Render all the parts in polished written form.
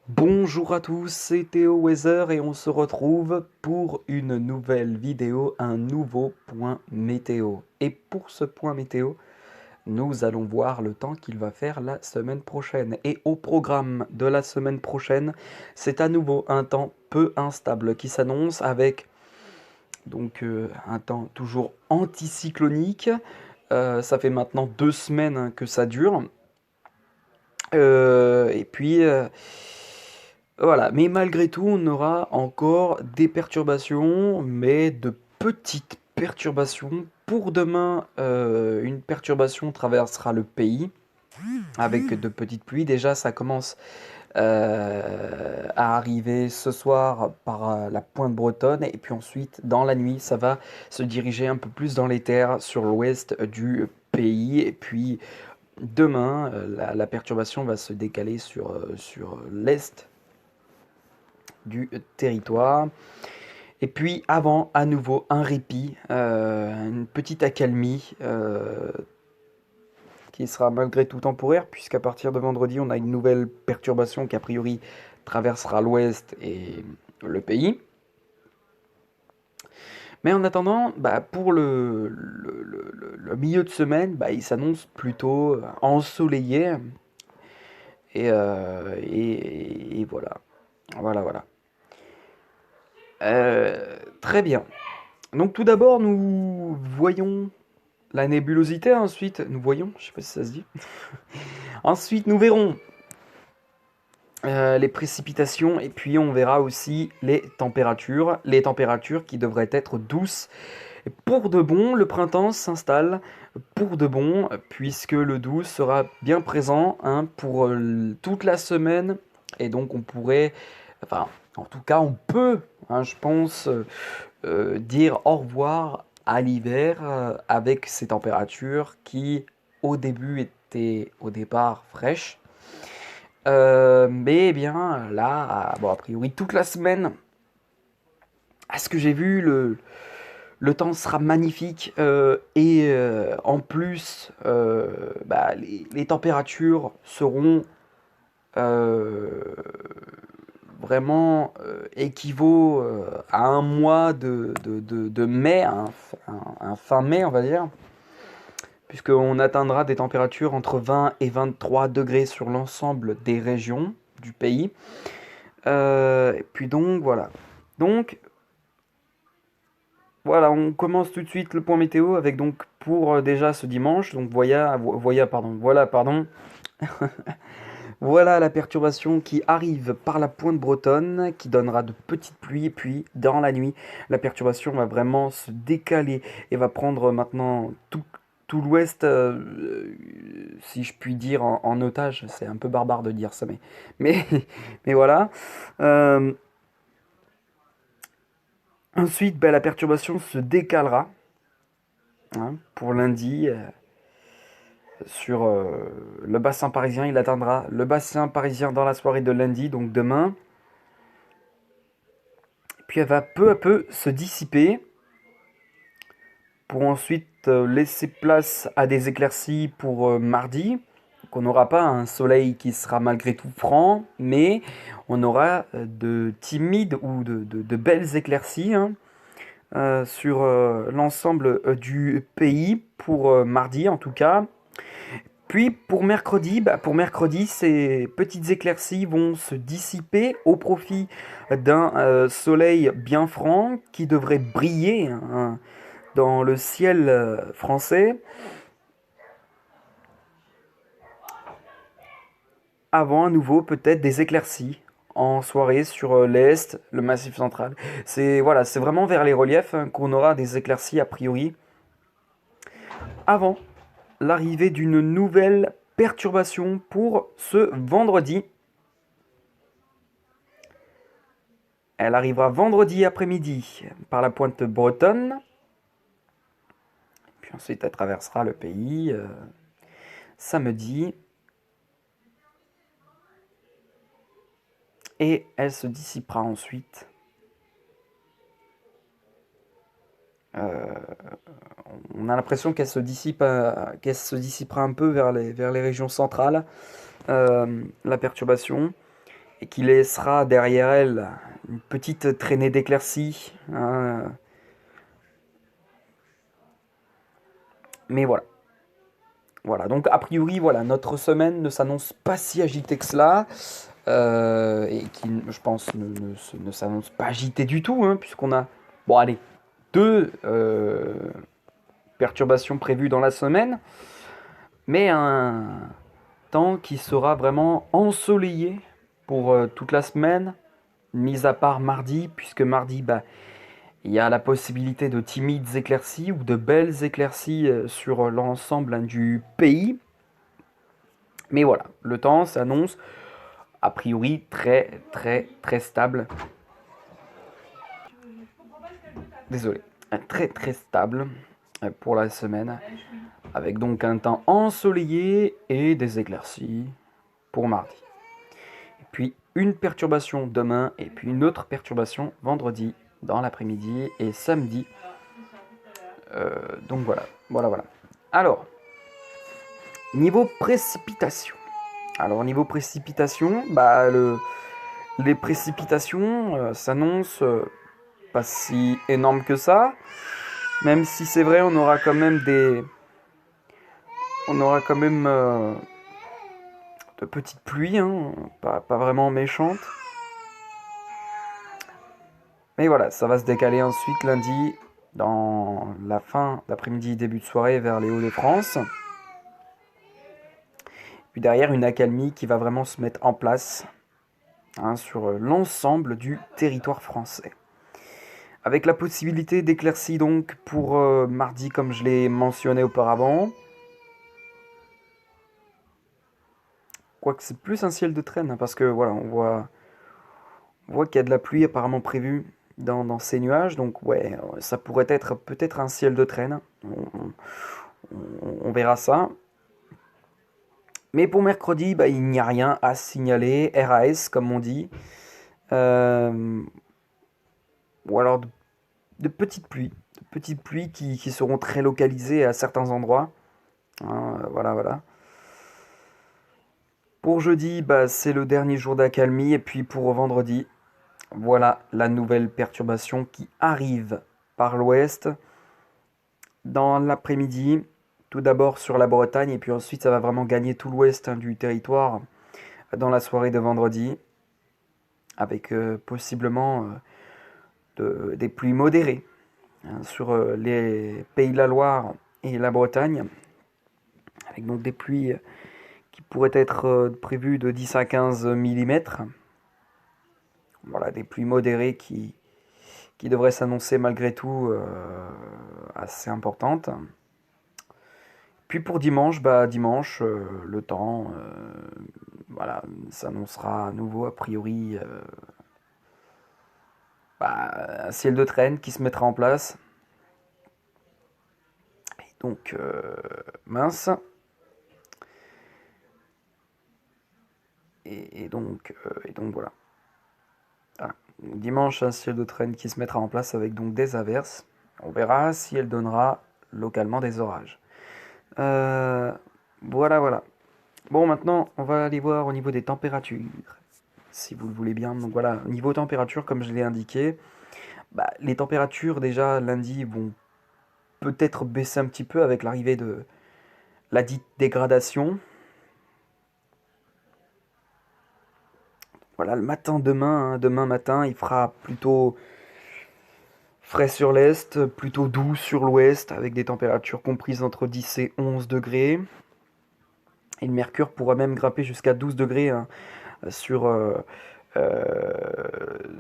Bonjour à tous, c'est Théo Weather et on se retrouve pour une nouvelle vidéo, un nouveau point météo. Et pour ce point météo, nous allons voir le temps qu'il va faire la semaine prochaine. Et au programme de la semaine prochaine, c'est à nouveau un temps peu instable qui s'annonce avec un temps toujours anticyclonique. Ça fait maintenant 2 semaines que ça dure. Et puis, voilà, mais malgré tout, on aura encore des perturbations, mais de petites perturbations. Pour demain, une perturbation traversera le pays avec de petites pluies. Déjà, ça commence à arriver ce soir par la pointe bretonne, et puis ensuite, dans la nuit, ça va se diriger un peu plus dans les terres sur l'ouest du pays. Et puis, demain, la perturbation va se décaler sur l'est du territoire. Et puis avant, à nouveau, un répit, une petite accalmie qui sera malgré tout temporaire, puisqu'à partir de vendredi, on a une nouvelle perturbation qui a priori traversera l'ouest et le pays. Mais en attendant, pour le milieu de semaine, il s'annonce plutôt ensoleillé. Et voilà. Voilà, voilà. Très bien. Donc tout d'abord, nous voyons la nébulosité, ensuite nous voyons, je sais pas si ça se dit. Ensuite, nous verrons les précipitations, et puis on verra aussi les températures. Les températures qui devraient être douces. Et pour de bon, le printemps s'installe pour de bon, puisque le doux sera bien présent pour toute la semaine. Et donc on pourrait, enfin en tout cas on peut, je pense, dire au revoir à l'hiver avec ces températures qui au début étaient au départ fraîches. Mais bien là, bon, a priori toute la semaine, à ce que j'ai vu, le temps sera magnifique et en plus, les températures seront euh, vraiment équivaut à un mois de mai, un fin mai, on va dire, puisqu'on atteindra des températures entre 20 et 23 degrés sur l'ensemble des régions du pays. Et puis donc, voilà. Donc, voilà, on commence tout de suite le point météo avec donc pour déjà ce dimanche, donc voilà, pardon, voilà la perturbation qui arrive par la pointe bretonne, qui donnera de petites pluies, et puis dans la nuit, la perturbation va vraiment se décaler et va prendre maintenant tout l'ouest, si je puis dire, en otage. C'est un peu barbare de dire ça, mais, mais voilà. Euh, Ensuite, la perturbation se décalera pour lundi. Sur le bassin parisien, il atteindra le bassin parisien dans la soirée de lundi, donc demain. Puis elle va peu à peu se dissiper pour ensuite laisser place à des éclaircies pour mardi. Donc on n'aura pas un soleil qui sera malgré tout franc, mais on aura de timides ou de belles éclaircies sur l'ensemble du pays pour mardi en tout cas. Puis pour mercredi, ces petites éclaircies vont se dissiper au profit d'un soleil bien franc qui devrait briller dans le ciel français, avant à nouveau peut-être des éclaircies en soirée sur l'est, le massif central. C'est voilà, c'est vraiment vers les reliefs qu'on aura des éclaircies a priori, avant l'arrivée d'une nouvelle perturbation pour ce vendredi. Elle arrivera vendredi après-midi par la pointe bretonne. Puis ensuite, elle traversera le pays samedi. Et elle se dissipera ensuite. On a l'impression qu'elle se dissipera un peu vers les régions centrales, la perturbation. et qui laissera derrière elle une petite traînée d'éclaircies, hein. Mais voilà. Voilà, donc a priori, voilà, notre semaine ne s'annonce pas si agitée que cela, et qui, je pense, ne s'annonce pas agitée du tout, hein, puisqu'on a, bon, allez, deux perturbations prévues dans la semaine, mais un temps qui sera vraiment ensoleillé pour toute la semaine, mis à part mardi, puisque mardi, bah, il y a la possibilité de timides éclaircies ou de belles éclaircies sur l'ensemble, hein, du pays. Mais voilà, le temps s'annonce a priori très très très stable. Désolé, très très stable pour la semaine, avec donc un temps ensoleillé et des éclaircies pour mardi. Et puis une perturbation demain et puis une autre perturbation vendredi dans l'après-midi et samedi. Donc voilà, voilà. Alors, niveau précipitation. Alors niveau précipitation, bah les précipitations s'annoncent pas si énormes que ça. Même si c'est vrai, on aura quand même de petites pluies, hein, pas vraiment méchantes. Mais voilà, ça va se décaler ensuite lundi, dans la fin d'après-midi, début de soirée, vers les Hauts-de-France. Puis derrière, une accalmie qui va vraiment se mettre en place, hein, sur l'ensemble du territoire français. Avec la possibilité d'éclaircies donc pour mardi, comme je l'ai mentionné auparavant. Quoique c'est plus un ciel de traîne, hein, parce que voilà, on voit qu'il y a de la pluie apparemment prévue dans ces nuages. Donc ouais, ça pourrait être peut-être un ciel de traîne. On verra ça. Mais pour mercredi, bah, il n'y a rien à signaler. RAS, comme on dit. Ou alors de petites pluies. De petites pluies qui seront très localisées à certains endroits. Hein, voilà. Pour jeudi, bah, c'est le dernier jour d'accalmie. Et puis pour vendredi, voilà la nouvelle perturbation qui arrive par l'ouest dans l'après-midi. Tout d'abord sur la Bretagne, et puis ensuite ça va vraiment gagner tout l'ouest, hein, du territoire dans la soirée de vendredi, avec possiblement des pluies modérées, hein, sur les Pays de la Loire et la Bretagne, avec donc des pluies qui pourraient être prévues de 10 à 15 mm. Voilà, des pluies modérées qui devraient s'annoncer malgré tout assez importantes. Puis pour dimanche, le temps voilà, s'annoncera à nouveau a priori un ciel de traîne qui se mettra en place. Et donc mince. Et donc voilà. Dimanche, un ciel de traîne qui se mettra en place avec donc des averses. On verra si elle donnera localement des orages. Voilà. Bon, maintenant, on va aller voir au niveau des températures, si vous le voulez bien. Donc voilà, niveau température, comme je l'ai indiqué, bah, les températures déjà lundi vont peut-être baisser un petit peu avec l'arrivée de la dite dégradation. Voilà, le matin demain matin, il fera plutôt frais sur l'est, plutôt doux sur l'ouest, avec des températures comprises entre 10 et 11 degrés. Et le mercure pourra même grimper jusqu'à 12 degrés, hein, sur,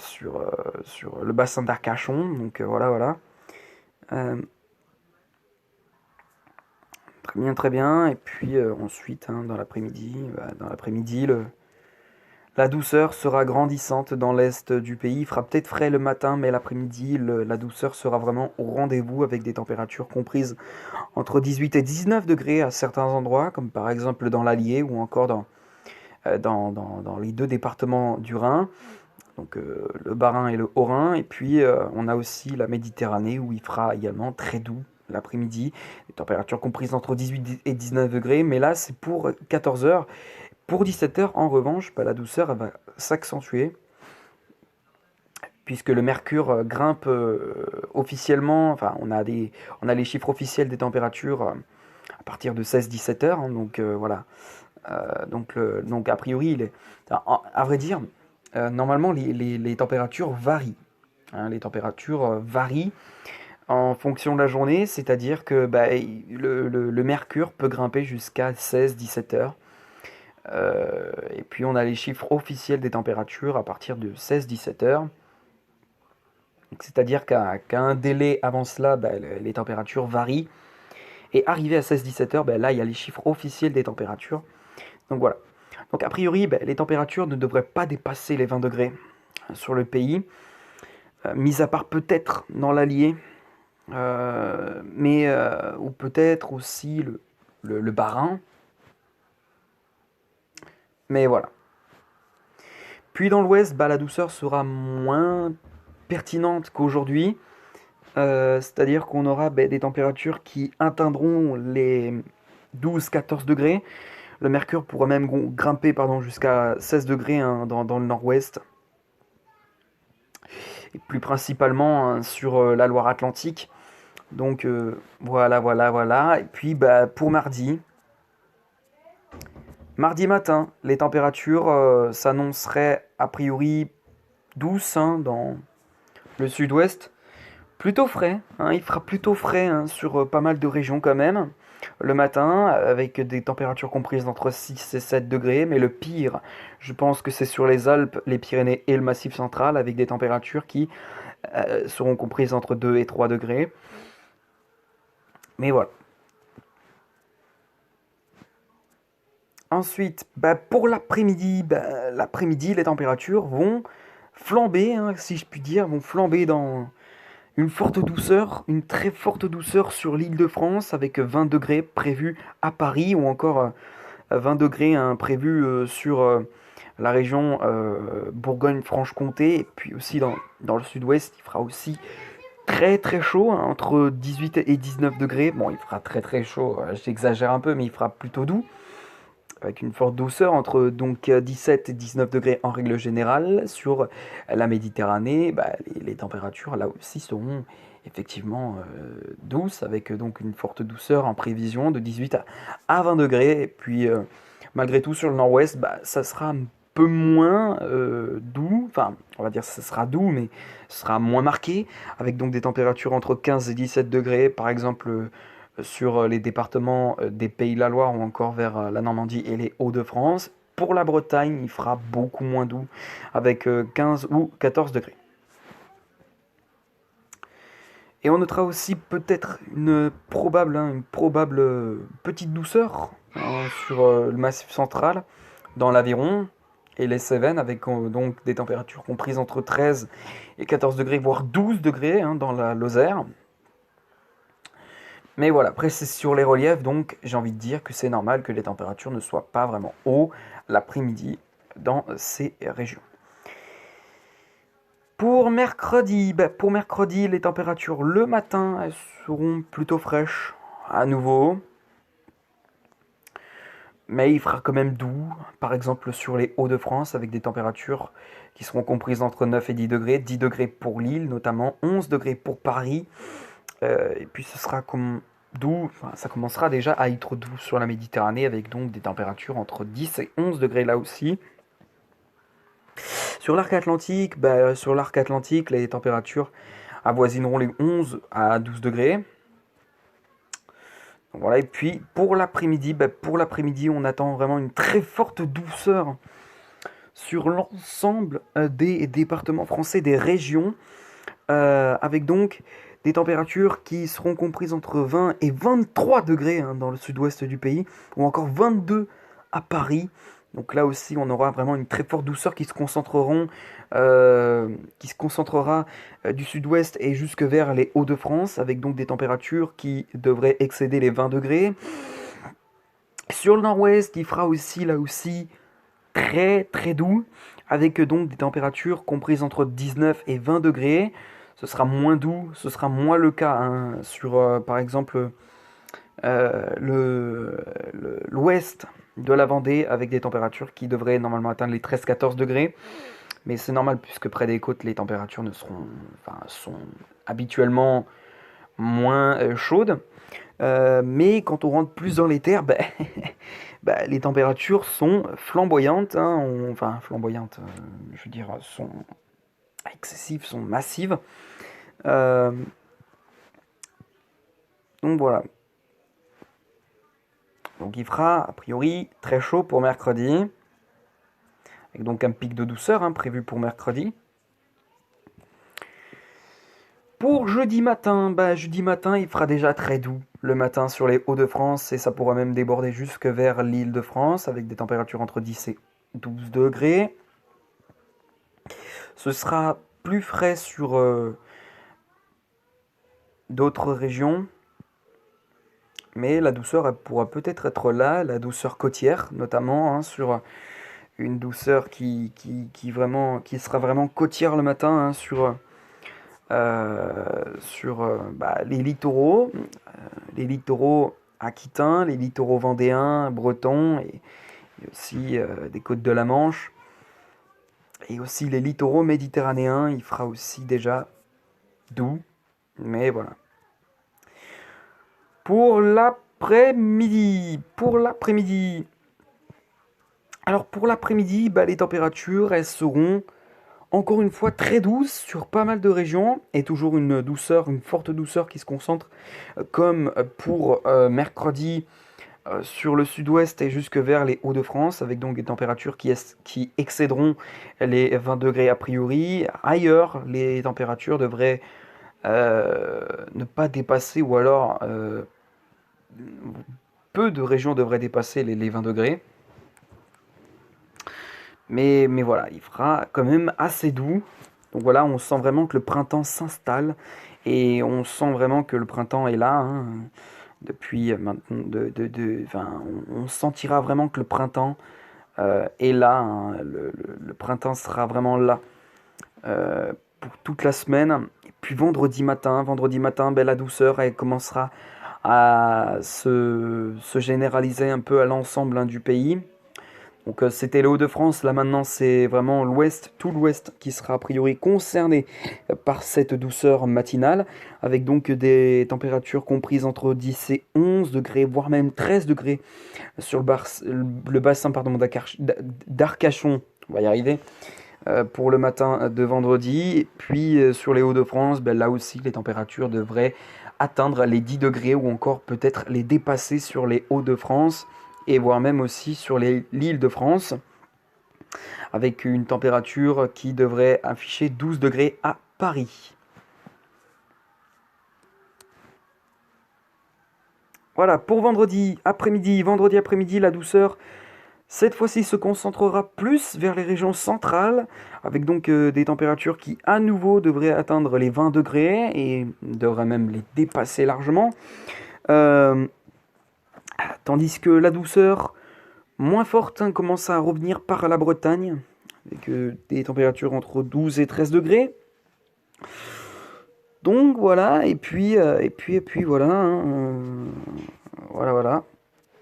sur le bassin d'Arcachon. Donc voilà. Euh, très bien. Et puis ensuite, hein, dans l'après-midi, la douceur sera grandissante dans l'est du pays. Il fera peut-être frais le matin, mais l'après-midi, la douceur sera vraiment au rendez-vous, avec des températures comprises entre 18 et 19 degrés à certains endroits, comme par exemple dans l'Allier ou encore dans les deux départements du Rhin, donc le Bas-Rhin et le Haut-Rhin. Et puis on a aussi la Méditerranée, où il fera également très doux l'après-midi, des températures comprises entre 18 et 19 degrés, mais là c'est pour 14 heures. Pour 17 heures, en revanche, bah, la douceur elle va s'accentuer, puisque le mercure grimpe officiellement, enfin on a les chiffres officiels des températures à partir de 16-17 heures, hein, donc voilà. Donc a priori, à vrai dire, normalement les températures varient, hein, les températures varient en fonction de la journée, c'est-à-dire que bah, le mercure peut grimper jusqu'à 16-17 heures. Et puis on a les chiffres officiels des températures à partir de 16-17 heures. C'est-à-dire qu'à un délai avant cela, bah, les températures varient. Et arrivé à 16-17 heures, bah, là il y a les chiffres officiels des températures. Donc voilà. Donc a priori, bah, les températures ne devraient pas dépasser les 20 degrés sur le pays, mis à part peut-être dans l'Allier, mais ou peut-être aussi le Bas-Rhin. Mais voilà. Puis dans l'ouest, bah, la douceur sera moins pertinente qu'aujourd'hui. C'est-à-dire qu'on aura bah, des températures qui atteindront les 12-14 degrés. Le mercure pourra même grimper jusqu'à 16 degrés, hein, dans le nord-ouest. Et plus principalement, hein, sur la Loire-Atlantique. Donc voilà. Et puis bah, pour mardi matin, les températures s'annonceraient a priori douces, hein, dans le sud-ouest. Plutôt frais, hein, il fera plutôt frais, hein, sur pas mal de régions quand même. Le matin, avec des températures comprises entre 6 et 7 degrés, mais le pire, je pense que c'est sur les Alpes, les Pyrénées et le Massif central, avec des températures qui seront comprises entre 2 et 3 degrés. Mais voilà. Ensuite, bah, pour l'après-midi, les températures vont flamber, hein, si je puis dire, vont flamber dans une forte douceur, une très forte douceur sur l'île de France, avec 20 degrés prévus à Paris, ou encore 20 degrés, hein, prévus sur la région Bourgogne-Franche-Comté, et puis aussi dans le sud-ouest, il fera aussi très très chaud, hein, entre 18 et 19 degrés. Bon, il fera très très chaud, j'exagère un peu, mais il fera plutôt doux, avec une forte douceur entre donc 17 et 19 degrés en règle générale. Sur la Méditerranée, bah, les températures là aussi seront effectivement douces, avec donc une forte douceur en prévision de 18 à 20 degrés. Et puis malgré tout sur le nord-ouest, bah, ça sera un peu moins doux, enfin on va dire ça sera doux, mais ce sera moins marqué, avec donc des températures entre 15 et 17 degrés, par exemple sur les départements des Pays de la Loire, ou encore vers la Normandie et les Hauts-de-France. Pour la Bretagne, il fera beaucoup moins doux, avec 15 ou 14 degrés. Et on notera aussi peut-être une probable petite douceur, hein, sur le Massif central, dans l'Aveyron et les Cévennes, avec donc des températures comprises entre 13 et 14 degrés, voire 12 degrés, hein, dans la Lozère. Mais voilà, après c'est sur les reliefs, donc j'ai envie de dire que c'est normal que les températures ne soient pas vraiment hautes l'après-midi dans ces régions. Pour mercredi, les températures le matin, elles seront plutôt fraîches à nouveau, mais il fera quand même doux, par exemple sur les Hauts-de-France, avec des températures qui seront comprises entre 9 et 10 degrés pour Lille notamment, 11 degrés pour Paris. Et puis ce sera comme doux, enfin, ça commencera déjà à être doux sur la Méditerranée, avec donc des températures entre 10 et 11 degrés là aussi. Sur l'arc atlantique, les températures avoisineront les 11 à 12 degrés. Donc voilà, et puis pour l'après-midi, on attend vraiment une très forte douceur sur l'ensemble des départements français, des régions, avec donc des températures qui seront comprises entre 20 et 23 degrés, hein, dans le sud-ouest du pays, ou encore 22 à Paris. Donc là aussi, on aura vraiment une très forte douceur qui se concentrera du sud-ouest et jusque vers les Hauts-de-France, avec donc des températures qui devraient excéder les 20 degrés. Sur le nord-ouest, il fera aussi là aussi très très doux, avec donc des températures comprises entre 19 et 20 degrés. Ce sera moins doux, ce sera moins le cas, hein, sur par exemple l'ouest de la Vendée avec des températures qui devraient normalement atteindre les 13-14 degrés. Mais c'est normal puisque près des côtes, les températures sont habituellement moins chaudes. Mais quand on rentre plus dans les terres, les températures sont flamboyantes, hein, enfin flamboyantes, je veux dire, sont excessives, sont massives. Euh, donc voilà. Donc il fera a priori très chaud pour mercredi, avec donc un pic de douceur prévu pour mercredi. Pour jeudi matin, il fera déjà très doux le matin sur les Hauts-de-France et ça pourra même déborder jusque vers l'Île-de-France avec des températures entre 10 et 12 degrés. Ce sera plus frais sur d'autres régions, mais la douceur elle pourra peut-être être là, la douceur côtière notamment, sur une douceur qui sera vraiment côtière le matin sur les littoraux aquitains, les littoraux vendéens, bretons et aussi des côtes de la Manche et aussi les littoraux méditerranéens. Il fera aussi déjà doux, mais voilà. Pour l'après-midi, les températures, elles seront encore une fois très douces sur pas mal de régions et toujours une douceur, une forte douceur qui se concentre comme pour mercredi sur le sud-ouest et jusque vers les Hauts-de-France avec donc des températures qui excéderont les 20 degrés a priori. Ailleurs, les températures devraient ne pas dépasser ou alors peu de régions devraient dépasser les 20 degrés. Mais voilà, il fera quand même assez doux. Donc voilà, on sent vraiment que le printemps s'installe. Et on sent vraiment que le printemps est là. Depuis maintenant, on sentira vraiment que le printemps est là. Le printemps sera vraiment là pour toute la semaine. Et puis vendredi matin, la douceur, elle commencera à se généraliser un peu à l'ensemble du pays. Donc c'était le Hauts-de-France, là maintenant c'est vraiment l'ouest, tout l'ouest qui sera a priori concerné par cette douceur matinale, avec donc des températures comprises entre 10 et 11 degrés, voire même 13 degrés sur le bassin d'Arcachon, on va y arriver, pour le matin de vendredi. Et puis sur les Hauts-de-France, là aussi les températures devraient atteindre les 10 degrés ou encore peut-être les dépasser sur les Hauts-de-France et voire même aussi sur l'Île-de-France, avec une température qui devrait afficher 12 degrés à Paris. Voilà, pour vendredi après-midi, la douceur, cette fois-ci, se concentrera plus vers les régions centrales, avec donc des températures qui, à nouveau, devraient atteindre les 20 degrés et devraient même les dépasser largement. Euh, Tandis que la douceur moins forte commence à revenir par la Bretagne, avec des températures entre 12 et 13 degrés. Donc voilà, et puis voilà, voilà,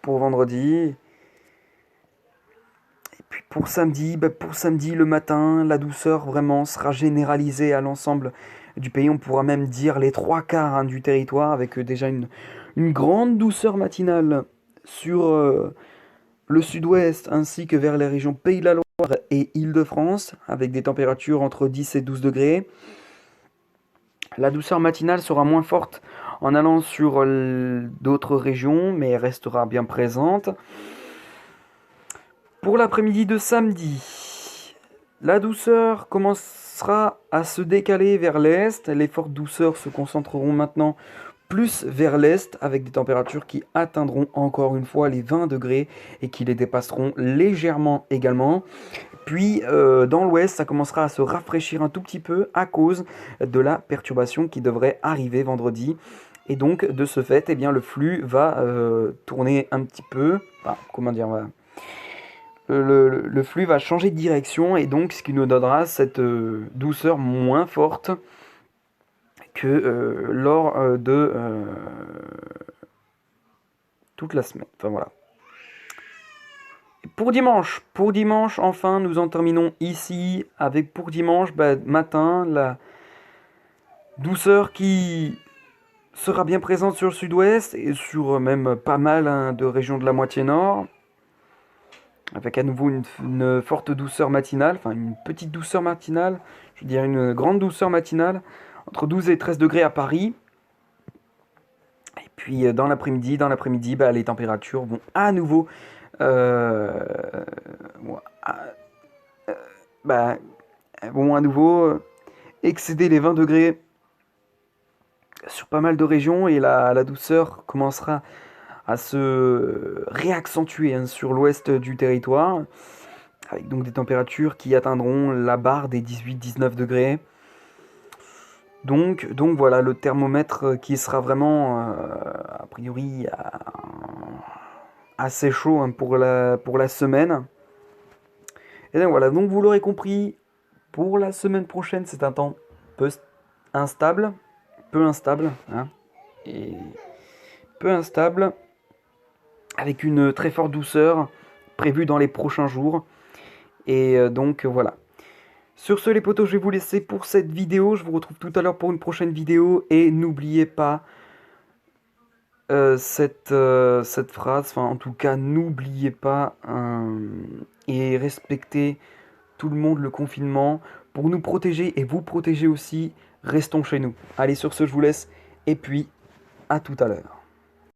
pour vendredi. Et puis pour samedi le matin, la douceur vraiment sera généralisée à l'ensemble du pays. On pourra même dire les trois quarts du territoire, avec déjà une grande douceur matinale sur le sud-ouest ainsi que vers les régions Pays de la Loire et Île-de-France, avec des températures entre 10 et 12 degrés. La douceur matinale sera moins forte en allant sur d'autres régions, mais elle restera bien présente. Pour l'après-midi de samedi, la douceur commencera à se décaler vers l'est. Les fortes douceurs se concentreront maintenant plus vers l'est, avec des températures qui atteindront encore une fois les 20 degrés et qui les dépasseront légèrement également. Puis dans l'ouest, ça commencera à se rafraîchir un tout petit peu à cause de la perturbation qui devrait arriver vendredi. Et donc de ce fait, le flux va tourner un petit peu. Enfin, comment dire, le flux va changer de direction et donc ce qui nous donnera cette douceur moins forte que lors de toute la semaine. Enfin voilà. Pour dimanche, enfin, nous en terminons ici avec pour dimanche, matin, la douceur qui sera bien présente sur le sud-ouest et sur même pas mal hein, de régions de la moitié nord, avec à nouveau une forte douceur matinale, enfin une petite douceur matinale, je veux dire une grande douceur matinale, entre 12 et 13 degrés à Paris. Et puis dans l'après-midi, les températures vont à nouveau euh, vont bah, vont à nouveau excéder les 20 degrés sur pas mal de régions et la douceur commencera à se réaccentuer hein, sur l'ouest du territoire, avec donc des températures qui atteindront la barre des 18-19 degrés. Donc voilà le thermomètre qui sera vraiment a priori assez chaud hein, pour la semaine. Et donc voilà, donc vous l'aurez compris, pour la semaine prochaine c'est un temps peu instable, hein, et peu instable, avec une très forte douceur prévue dans les prochains jours. Et donc voilà. Sur ce les potos, je vais vous laisser pour cette vidéo. Je vous retrouve tout à l'heure pour une prochaine vidéo. Et n'oubliez pas cette phrase, enfin en tout cas n'oubliez pas et respectez tout le monde le confinement. Pour nous protéger et vous protéger aussi, restons chez nous. Allez sur ce je vous laisse et puis à tout à l'heure.